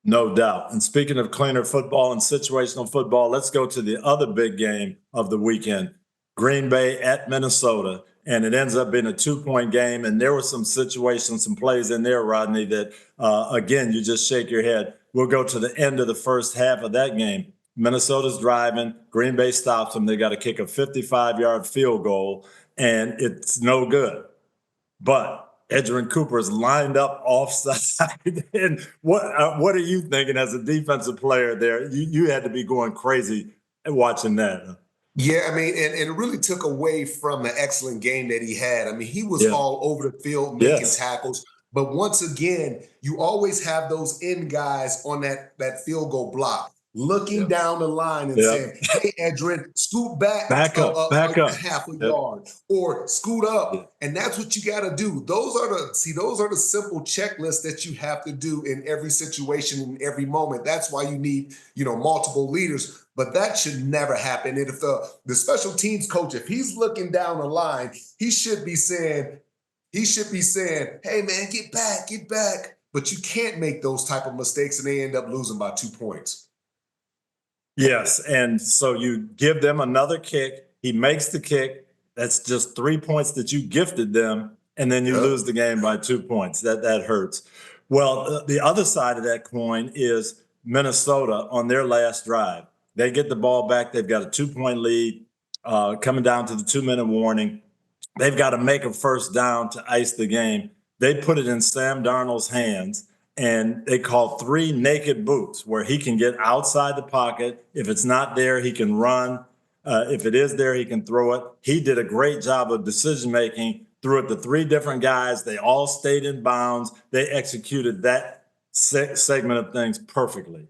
No doubt. And speaking of cleaner football and situational football, let's go to the other big game of the weekend, Green Bay at Minnesota. And it ends up being a 2-point game. And there were some situations, some plays in there, Rodney, that, again, you just shake your head. We'll go to the end of the first half of that game. Minnesota's driving. Green Bay stops them. They got to kick a 55-yard field goal, and it's no good. But Edgerrin Cooper is lined up offside. And what are you thinking as a defensive player there? You had to be going crazy watching that. Yeah, I mean, and it really took away from the excellent game that he had. I mean, he was all over the field making tackles. But once again, you always have those end guys on that field goal block looking down the line and saying, hey, Edgerrin, scoot back up, half a yard or scoot up. And that's what you got to do. Those are the simple checklists that you have to do in every situation, in every moment. That's why you need, multiple leaders. But that should never happen. And if the special teams coach, if he's looking down the line, he should be saying, hey, man, get back. But you can't make those type of mistakes and they end up losing by 2 points. Yes, and so you give them another kick. He makes the kick. That's just 3 points that you gifted them, and then you lose the game by 2 points. That hurts. Well, the other side of that coin is Minnesota on their last drive. They get the ball back. They've got a 2-point lead coming down to the 2-minute warning. They've got to make a first down to ice the game. They put it in Sam Darnold's hands, and they call 3 naked boots where he can get outside the pocket. If it's not there, he can run. If it is there, he can throw it. He did a great job of decision-making, threw it to 3 different guys. They all stayed in bounds. They executed that segment of things perfectly.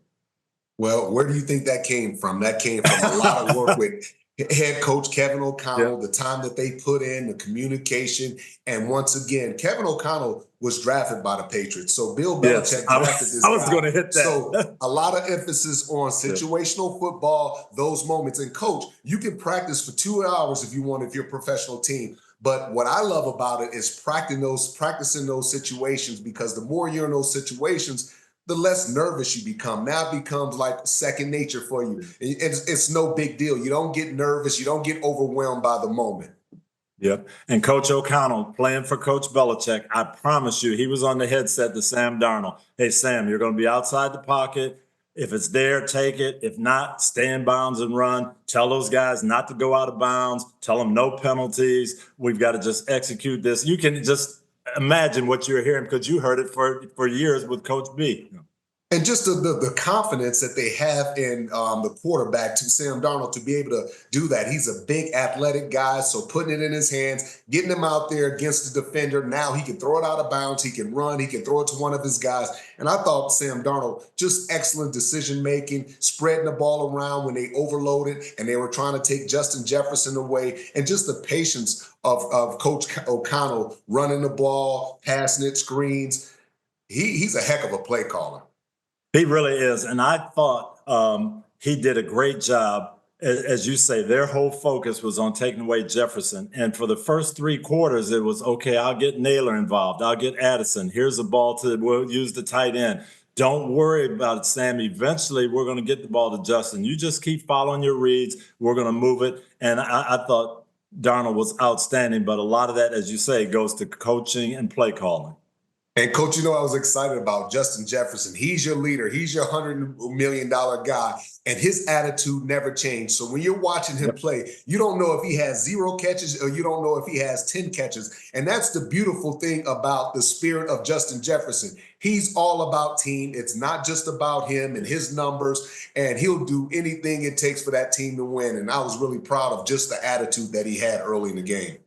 Well, where do you think that came from? That came from a lot of work with head coach Kevin O'Connell, the time that they put in, the communication. And once again, Kevin O'Connell was drafted by the Patriots. So Bill Belichick drafted this guy. I was going to hit that. So a lot of emphasis on situational football, those moments. And coach, you can practice for 2 hours if you want, if you're a professional team. But what I love about it is practicing those situations, because the more you're in those situations, the less nervous you become. Now it becomes like second nature for you. It's no big deal. You don't get nervous. You don't get overwhelmed by the moment. Yep. And Coach O'Connell playing for Coach Belichick, I promise you, he was on the headset to Sam Darnold. Hey, Sam, you're going to be outside the pocket. If it's there, take it. If not, stay in bounds and run. Tell those guys not to go out of bounds. Tell them no penalties. We've got to just execute this. You can just imagine what you're hearing, because you heard it for years with Coach B. And just the confidence that they have in the quarterback, to Sam Darnold, to be able to do that. He's a big athletic guy, so putting it in his hands, getting him out there against the defender. Now he can throw it out of bounds. He can run. He can throw it to one of his guys. And I thought Sam Darnold, just excellent decision-making, spreading the ball around when they overloaded and they were trying to take Justin Jefferson away, and just the patience of Coach O'Connell running the ball, passing it, screens. He's a heck of a play caller. He really is. And I thought he did a great job. As you say, their whole focus was on taking away Jefferson. And for the first 3 quarters, it was, okay, I'll get Naylor involved. I'll get Addison. Here's a ball we'll use the tight end. Don't worry about it, Sam. Eventually, we're going to get the ball to Justin. You just keep following your reads. We're going to move it. And I thought Darnold was outstanding. But a lot of that, as you say, goes to coaching and play calling. And Coach, I was excited about Justin Jefferson. He's your leader. He's your $100 million guy. And his attitude never changed. So when you're watching him play, you don't know if he has 0 catches or you don't know if he has 10 catches. And that's the beautiful thing about the spirit of Justin Jefferson. He's all about team. It's not just about him and his numbers. And he'll do anything it takes for that team to win. And I was really proud of just the attitude that he had early in the game.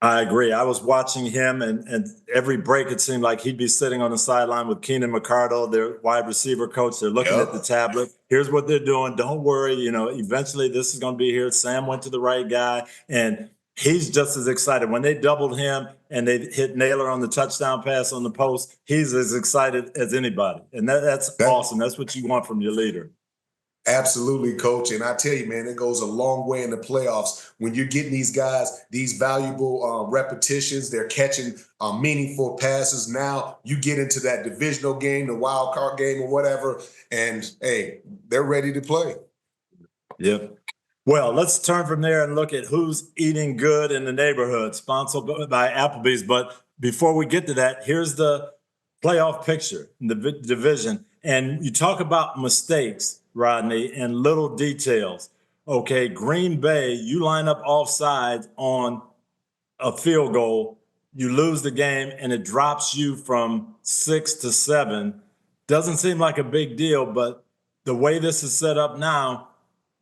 I agree. I was watching him, and every break it seemed like he'd be sitting on the sideline with Keenan McCardle, their wide receiver coach. They're looking at the tablet. Here's what they're doing. Don't worry. Eventually this is going to be here. Sam went to the right guy, and he's just as excited. When they doubled him and they hit Naylor on the touchdown pass on the post, he's as excited as anybody. And that's awesome. That's what you want from your leader. Absolutely, coach. And I tell you, man, it goes a long way in the playoffs when you're getting these guys these valuable repetitions. They're catching meaningful passes. Now you get into that divisional game, the wild card game, or whatever, and hey, they're ready to play. Yep. Well, let's turn from there and look at who's eating good in the neighborhood, sponsored by Applebee's. But before we get to that, here's the playoff picture in the division. And you talk about mistakes, Rodney, and little details. Okay, Green Bay, you line up offside on a field goal, you lose the game, and it drops you from 6 to 7. Doesn't seem like a big deal, but the way this is set up now,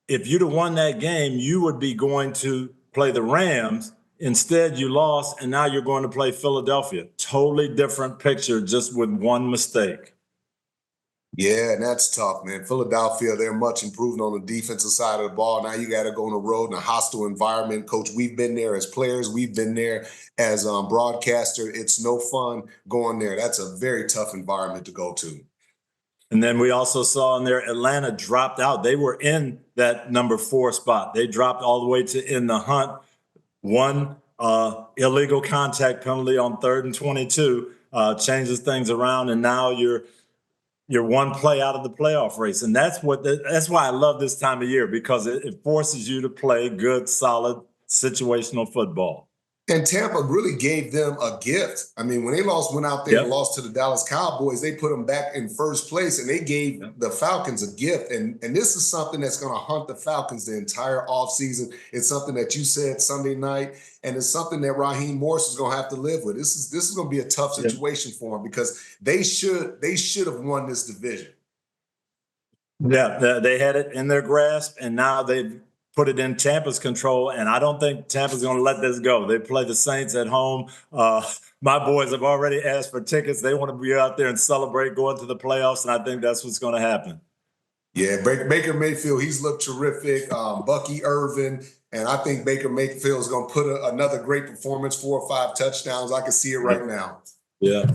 if you'd have won that game, you would be going to play the Rams. Instead, you lost, and now you're going to play Philadelphia. Totally different picture just with one mistake. Yeah, and that's tough, man. Philadelphia, they're much improved on the defensive side of the ball. Now you got to go on the road in a hostile environment. Coach, we've been there as players. We've been there as broadcaster. It's no fun going there. That's a very tough environment to go to. And then we also saw in there Atlanta dropped out. They were in that number 4 spot. They dropped all the way to in the hunt. One illegal contact penalty on 3rd and 22 changes things around, and now you're one play out of the playoff race. And that's why I love this time of year, because it forces you to play good, solid, situational football. And Tampa really gave them a gift. I mean, when they went out there and lost to the Dallas Cowboys, they put them back in first place, and they gave the Falcons a gift. And this is something that's going to hunt the Falcons the entire offseason. It's something that you said Sunday night, and it's something that Raheem Morris is going to have to live with. This is going to be a tough situation for them, because they should have won this division. Yeah, they had it in their grasp, and now they've put it in Tampa's control, and I don't think Tampa's going to let this go. They play the Saints at home. My boys have already asked for tickets. They want to be out there and celebrate going to the playoffs, and I think that's what's going to happen. Yeah, Baker Mayfield, he's looked terrific. Bucky Irvin, and I think Baker Mayfield is going to put another great performance, 4 or 5 touchdowns. I can see it right now. Yeah.